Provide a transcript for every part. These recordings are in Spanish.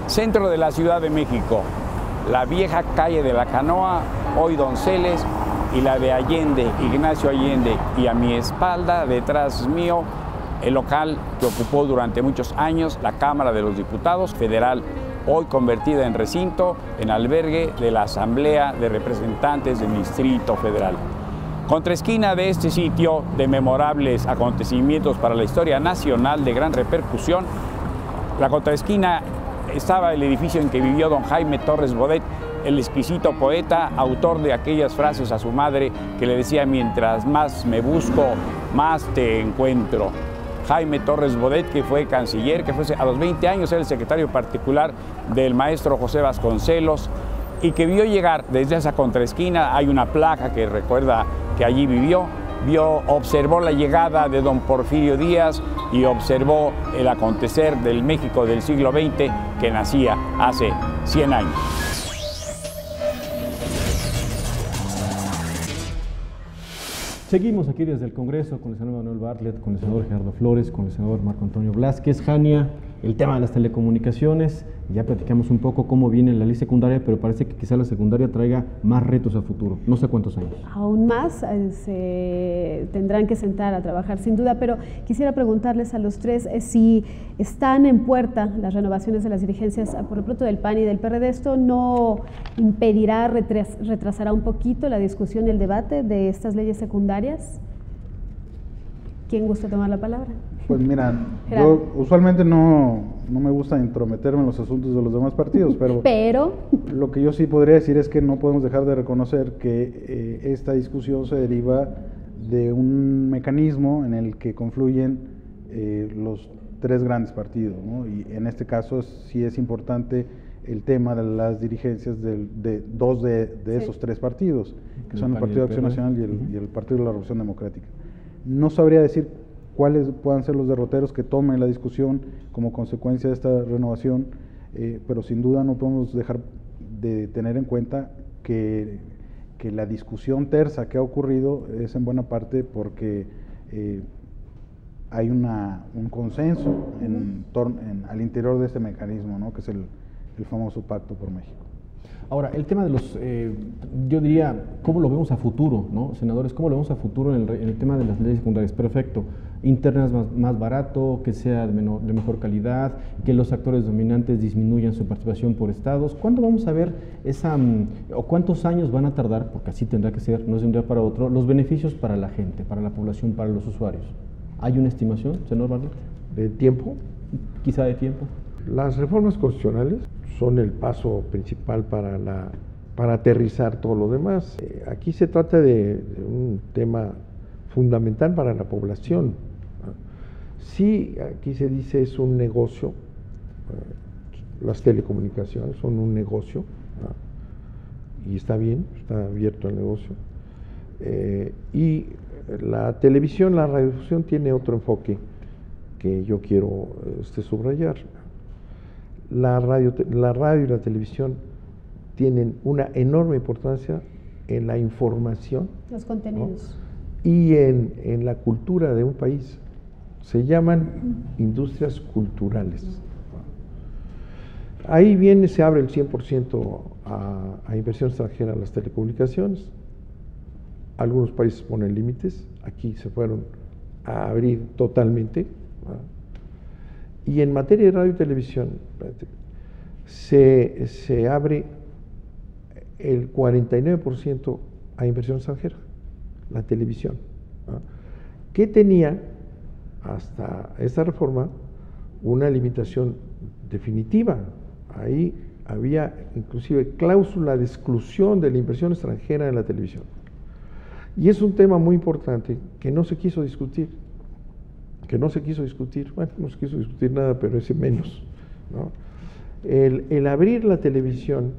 Centro de la Ciudad de México, la vieja calle de la Canoa, hoy Donceles, y la de Allende, Ignacio Allende, y a mi espalda, detrás mío, el local que ocupó durante muchos años la Cámara de los Diputados Federal, hoy convertida en recinto, en albergue de la Asamblea de Representantes del Distrito Federal. Contraesquina de este sitio de memorables acontecimientos para la historia nacional de gran repercusión, la contraesquina estaba el edificio en que vivió don Jaime Torres Bodet, el exquisito poeta, autor de aquellas frases a su madre que le decía: mientras más me busco, más te encuentro. Jaime Torres Bodet, que fue canciller, que fue a los 20 años era el secretario particular del maestro José Vasconcelos, y que vio llegar desde esa contraesquina, hay una placa que recuerda que allí vivió, observó la llegada de don Porfirio Díaz y observó el acontecer del México del siglo XX que nacía hace 100 años. Seguimos aquí desde el Congreso con el senador Manuel Bartlett, con el senador Gerardo Flores, con el senador Marco Antonio Blázquez. Jania, el tema de las telecomunicaciones, ya platicamos un poco cómo viene la ley secundaria, pero parece que quizá la secundaria traiga más retos a futuro, no sé cuántos años. Aún más se tendrán que sentar a trabajar sin duda, pero quisiera preguntarles a los tres si están en puerta las renovaciones de las dirigencias por lo pronto del PAN y del PRD. ¿Esto no impedirá, retrasará un poquito la discusión y el debate de estas leyes secundarias? ¿Quién gusta tomar la palabra? Pues mira, Gerardo. yo usualmente no me gusta intrometerme en los asuntos de los demás partidos, pero lo que yo sí podría decir es que no podemos dejar de reconocer que esta discusión se deriva de un mecanismo en el que confluyen los tres grandes partidos, ¿no? Y en este caso sí es importante el tema de las dirigencias de dos de esos tres partidos, que son el Partido de Acción Nacional y el Partido de la Revolución Democrática. No sabría decir cuáles puedan ser los derroteros que tomen la discusión como consecuencia de esta renovación, pero sin duda no podemos dejar de tener en cuenta que la discusión tersa que ha ocurrido es en buena parte porque hay un consenso al interior de este mecanismo, ¿no? Que es el famoso Pacto por México. Ahora, el tema de los, yo diría, ¿cómo lo vemos a futuro, no, senadores? ¿Cómo lo vemos a futuro en el tema de las leyes secundarias? Perfecto, internas más barato, que sea de mejor calidad, que los actores dominantes disminuyan su participación por estados. ¿Cuándo vamos a ver o cuántos años van a tardar, porque así tendrá que ser, no es de un día para otro, los beneficios para la gente, para la población, para los usuarios? ¿Hay una estimación, senador Bartlett? ¿De tiempo? Quizá de tiempo. Las reformas constitucionales son el paso principal para aterrizar todo lo demás. Aquí se trata de un tema fundamental para la población. Sí, aquí se dice es un negocio, las telecomunicaciones son un negocio, y está bien, está abierto el negocio. Y la televisión, la radiodifusión tiene otro enfoque que yo quiero subrayar. La radio y la televisión tienen una enorme importancia en la información, los contenidos, ¿no? Y en la cultura de un país. Se llaman industrias culturales. Ahí se abre el 100% a inversión extranjera en las telecomunicaciones. Algunos países ponen límites, aquí se fueron a abrir totalmente, ¿no? Y en materia de radio y televisión se abre el 49% a inversión extranjera, la televisión, ¿no? Que tenía hasta esta reforma una limitación definitiva. Ahí había inclusive cláusula de exclusión de la inversión extranjera en la televisión. Y es un tema muy importante que no se quiso discutir. Bueno, no se quiso discutir nada, pero ese menos, ¿no? El abrir la televisión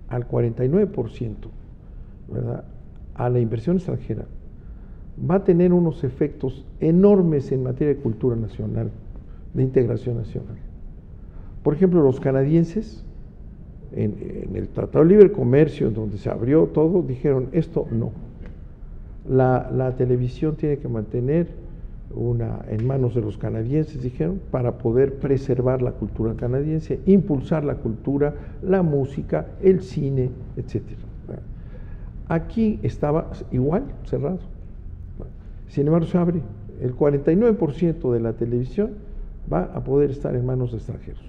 al 49%, ¿verdad?, a la inversión extranjera, va a tener unos efectos enormes en materia de cultura nacional, de integración nacional. Por ejemplo, los canadienses, en el Tratado de Libre Comercio, donde se abrió todo, dijeron, esto no. La televisión tiene que mantener en manos de los canadienses, dijeron, para poder preservar la cultura canadiense, impulsar la cultura, la música, el cine, etc. Aquí estaba igual, cerrado. Sin embargo, se abre. El 49% de la televisión va a poder estar en manos de extranjeros.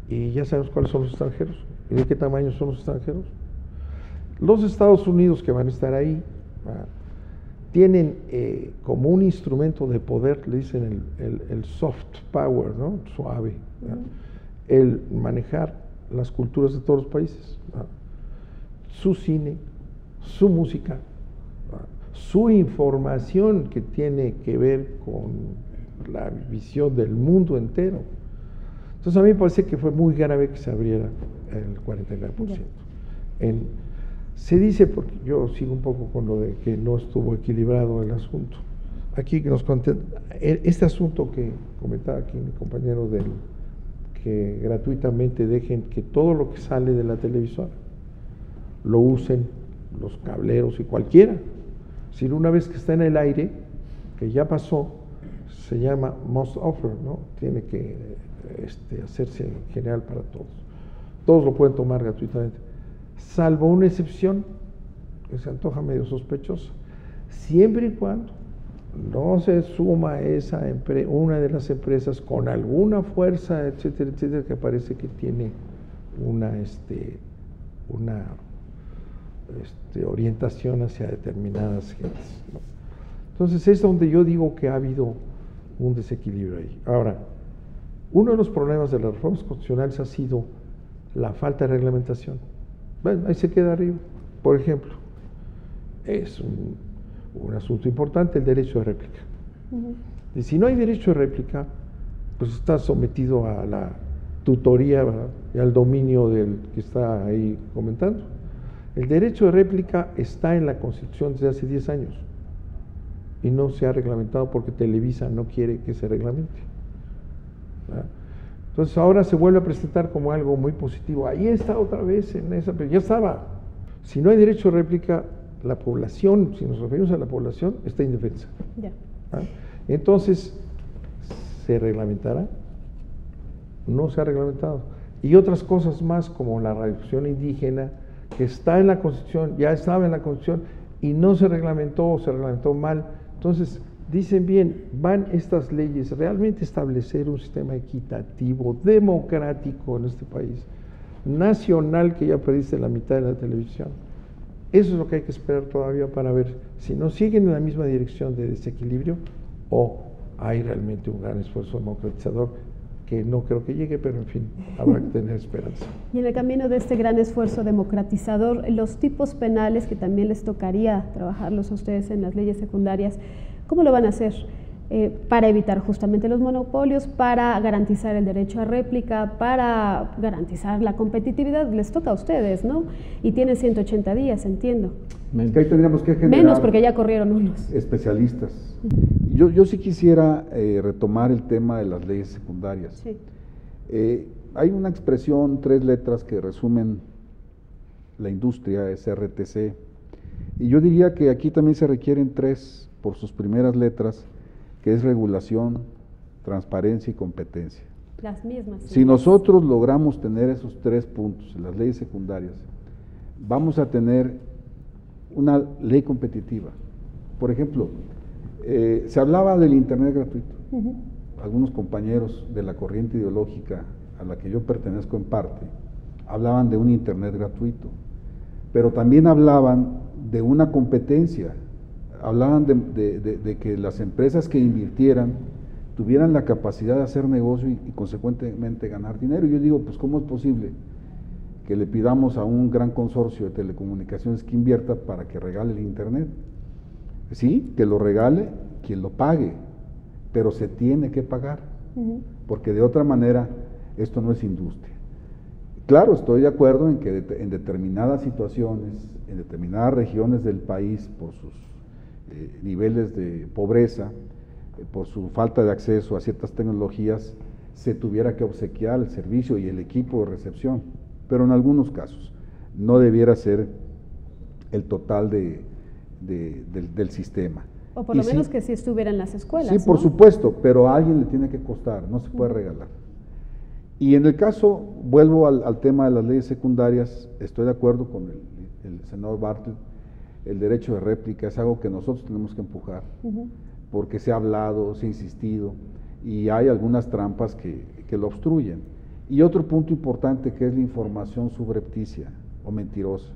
Y ya sabemos cuáles son los extranjeros. ¿Y de qué tamaño son los extranjeros? Los Estados Unidos, que van a estar ahí, tienen como un instrumento de poder, le dicen el soft power, ¿no? Suave, el manejar las culturas de todos los países, su cine, su música, su información que tiene que ver con la visión del mundo entero. Entonces a mí me parece que fue muy grave que se abriera el 49%. Se dice, porque yo sigo un poco con lo de que no estuvo equilibrado el asunto. Aquí que nos este asunto que comentaba aquí mi compañero que gratuitamente dejen que todo lo que sale de la televisora lo usen los cableros y cualquiera. Si una vez que está en el aire, que ya pasó, se llama must offer, ¿no? Tiene que hacerse en general para todos. Todos lo pueden tomar gratuitamente, salvo una excepción que se antoja medio sospechosa, siempre y cuando no se suma una de las empresas con alguna fuerza, etcétera, etcétera, que parece que tiene una orientación hacia determinadas gentes, ¿no? Entonces es donde yo digo que ha habido un desequilibrio ahí. Ahora, uno de los problemas de las reformas constitucionales ha sido la falta de reglamentación. Bueno, ahí se queda arriba. Por ejemplo, es un asunto importante el derecho de réplica. Y si no hay derecho de réplica, pues está sometido a la tutoría, ¿verdad?, y al dominio del que está ahí comentando. El derecho de réplica está en la Constitución desde hace 10 años y no se ha reglamentado porque Televisa no quiere que se reglamente, ¿verdad? Entonces ahora se vuelve a presentar como algo muy positivo. Ahí está otra vez pero ya estaba. Si no hay derecho de réplica, la población, si nos referimos a la población, está indefensa. Ya. Entonces, ¿se reglamentará? No se ha reglamentado. Y otras cosas más como la radiodifusión indígena, que está en la Constitución, ya estaba en la Constitución y no se reglamentó o se reglamentó mal. Entonces, dicen bien, van estas leyes realmente a establecer un sistema equitativo, democrático en este país, nacional, que ya perdiste la mitad de la televisión. Eso es lo que hay que esperar todavía para ver si no siguen en la misma dirección de desequilibrio o hay realmente un gran esfuerzo democratizador que no creo que llegue, pero en fin, habrá que tener esperanza. Y en el camino de este gran esfuerzo democratizador, los tipos penales que también les tocaría trabajarlos a ustedes en las leyes secundarias, ¿cómo lo van a hacer? Para evitar justamente los monopolios, para garantizar el derecho a réplica, para garantizar la competitividad, les toca a ustedes, ¿no? Y tienen 180 días, entiendo. Es que ahí tendríamos que generar menos porque ya corrieron unos. Especialistas. Yo sí quisiera retomar el tema de las leyes secundarias. Sí. Hay una expresión, 3 letras que resumen la industria, es RTC. Y yo diría que aquí también se requieren 3 por sus primeras letras, que es regulación, transparencia y competencia. Las mismas. Si nosotros logramos tener esos 3 puntos en las leyes secundarias, vamos a tener una ley competitiva. Por ejemplo, se hablaba del Internet gratuito. Algunos compañeros de la corriente ideológica a la que yo pertenezco en parte, hablaban de un Internet gratuito, pero también hablaban de una competencia. Hablaban de que las empresas que invirtieran tuvieran la capacidad de hacer negocio y consecuentemente ganar dinero. Y yo digo, pues ¿cómo es posible que le pidamos a un gran consorcio de telecomunicaciones que invierta para que regale el Internet? Sí, que lo regale quien lo pague, pero se tiene que pagar, porque de otra manera esto no es industria. Claro, estoy de acuerdo en que en determinadas situaciones, en determinadas regiones del país, por sus niveles de pobreza, por su falta de acceso a ciertas tecnologías, se tuviera que obsequiar el servicio y el equipo de recepción, pero en algunos casos no debiera ser el total del sistema. O por lo menos que sí estuviera en las escuelas. Sí, por supuesto, pero a alguien le tiene que costar, no se puede regalar. Y en el caso, vuelvo al tema de las leyes secundarias, estoy de acuerdo con el senador Bartlett, el derecho de réplica es algo que nosotros tenemos que empujar, porque se ha hablado, se ha insistido, y hay algunas trampas que lo obstruyen. Y otro punto importante que es la información subrepticia o mentirosa.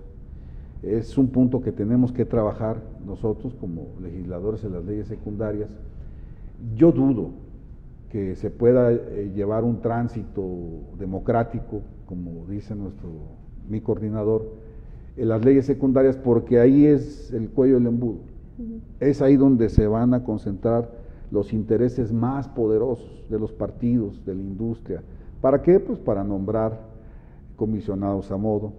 Es un punto que tenemos que trabajar nosotros como legisladores de las leyes secundarias. Yo dudo que se pueda llevar un tránsito democrático, como dice mi coordinador, en las leyes secundarias, porque ahí es el cuello del embudo. Es ahí donde se van a concentrar los intereses más poderosos de los partidos, de la industria. ¿Para qué? Pues para nombrar comisionados a modo,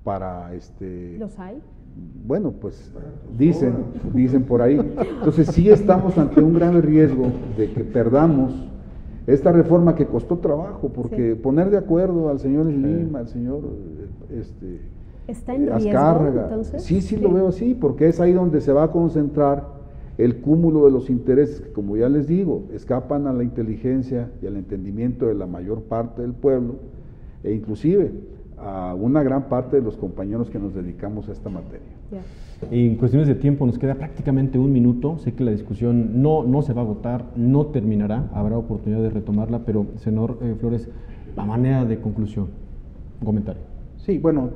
para ¿Los hay? Bueno, pues dicen por ahí. Entonces sí estamos ante un grave riesgo de que perdamos esta reforma que costó trabajo, porque poner de acuerdo al señor Slim, al señor ¿Está en Azcárraga, riesgo, entonces? Sí, lo veo así, porque es ahí donde se va a concentrar el cúmulo de los intereses que, como ya les digo, escapan a la inteligencia y al entendimiento de la mayor parte del pueblo, e inclusive a una gran parte de los compañeros que nos dedicamos a esta materia. En cuestiones de tiempo nos queda prácticamente un minuto. Sé que la discusión no se va a agotar, no terminará, habrá oportunidad de retomarla, pero senador Flores, a manera de conclusión, un comentario. Sí, bueno,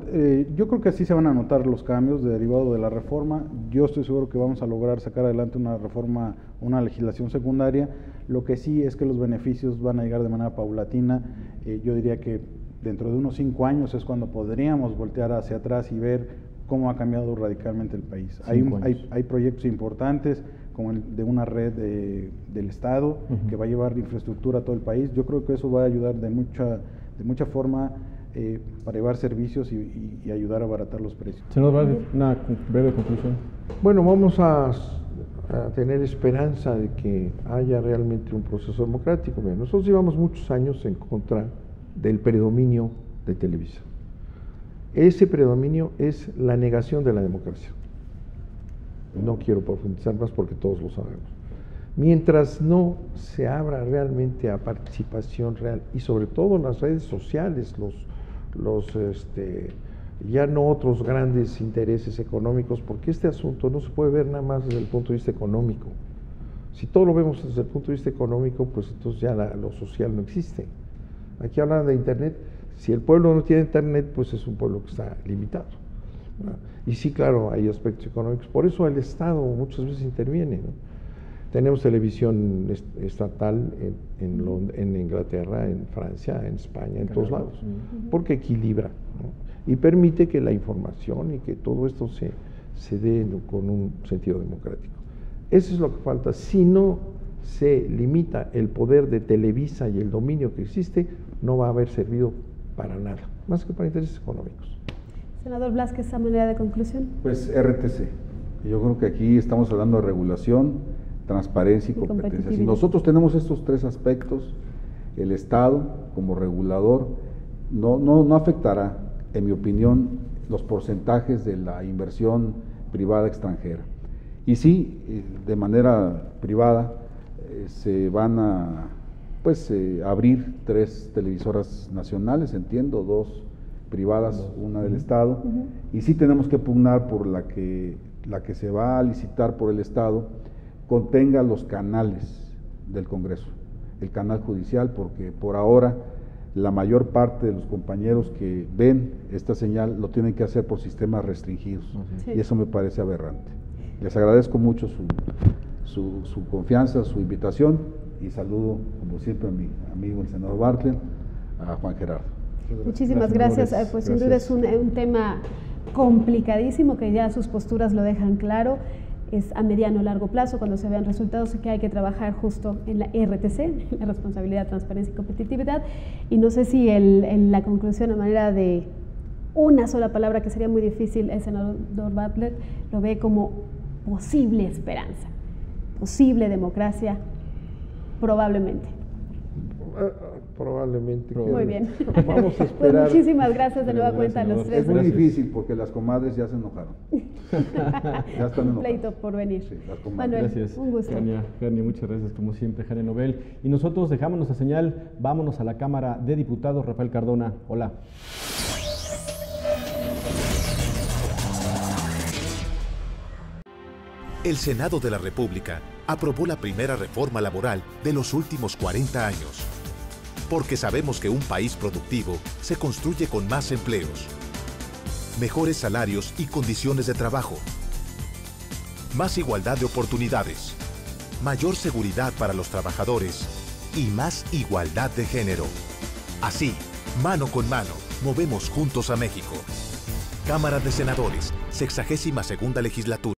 yo creo que así se van a notar los cambios derivados de la reforma. Yo estoy seguro que vamos a lograr sacar adelante una reforma, una legislación secundaria. Lo que sí es que los beneficios van a llegar de manera paulatina. Yo diría que dentro de unos 5 años es cuando podríamos voltear hacia atrás y ver cómo ha cambiado radicalmente el país. Hay proyectos importantes, como el de una red del Estado, que va a llevar infraestructura a todo el país. Yo creo que eso va a ayudar de mucha forma para llevar servicios y ayudar a abaratar los precios. Senador Bartlett, una breve conclusión. Bueno, vamos a tener esperanza de que haya realmente un proceso democrático. Bien, nosotros llevamos muchos años en contra del predominio de Televisa. Ese predominio es la negación de la democracia. No quiero profundizar más porque todos lo sabemos. Mientras no se abra realmente a participación real y sobre todo las redes sociales, ya no otros grandes intereses económicos, porque este asunto no se puede ver nada más desde el punto de vista económico. Si todo lo vemos desde el punto de vista económico, pues entonces ya lo social no existe. Aquí hablan de Internet. Si el pueblo no tiene Internet, pues es un pueblo que está limitado, ¿verdad? Y sí, claro, hay aspectos económicos. Por eso el Estado muchas veces interviene, ¿no? Tenemos televisión estatal en Inglaterra, en Francia, en España, en todos lados, porque equilibra, ¿no? Y permite que la información y que todo esto se dé con un sentido democrático. Eso es lo que falta. Si no se limita el poder de Televisa y el dominio que existe, no va a haber servido para nada, más que para intereses económicos. Senador Blázquez, a manera de conclusión. Pues RTC. Yo creo que aquí estamos hablando de regulación, transparencia y competencia. Si nosotros tenemos estos 3 aspectos, el Estado como regulador no afectará, en mi opinión, los porcentajes de la inversión privada extranjera. Y sí, de manera privada se van a abrir 3 televisoras nacionales, entiendo, 2 privadas, una del Estado, y sí tenemos que pugnar por la que se va a licitar por el Estado contenga los canales del Congreso, el canal judicial, porque por ahora la mayor parte de los compañeros que ven esta señal lo tienen que hacer por sistemas restringidos, y eso me parece aberrante. Les agradezco mucho su confianza, su invitación, y saludo, como siempre, a mi amigo el senador Bartlett, a Juan Gerardo. Muchísimas gracias. Pues sin duda es un tema complicadísimo, que ya sus posturas lo dejan claro. Es a mediano o largo plazo, cuando se vean resultados, que hay que trabajar justo en la RTC, la responsabilidad, transparencia y competitividad. Y no sé si en la conclusión, a manera de una sola palabra, que sería muy difícil, el senador Bartlett lo ve como posible esperanza, posible democracia, probablemente. Probablemente. Muy bien. Vamos a esperar. Pues muchísimas gracias de nueva cuenta a los tres. Es muy difícil porque las comadres ya se enojaron. Ya están enojadas. Pleito por venir. Sí, las comadres. Manuel, Gracias. un gusto. Jania, muchas gracias como siempre, Jania Nobel. Y nosotros dejamos nuestra señal, vámonos a la Cámara de Diputados. Rafael Cardona, hola. El Senado de la República aprobó la primera reforma laboral de los últimos 40 años. Porque sabemos que un país productivo se construye con más empleos, mejores salarios y condiciones de trabajo, más igualdad de oportunidades, mayor seguridad para los trabajadores y más igualdad de género. Así, mano con mano, movemos juntos a México. Cámara de Senadores, 62ª legislatura.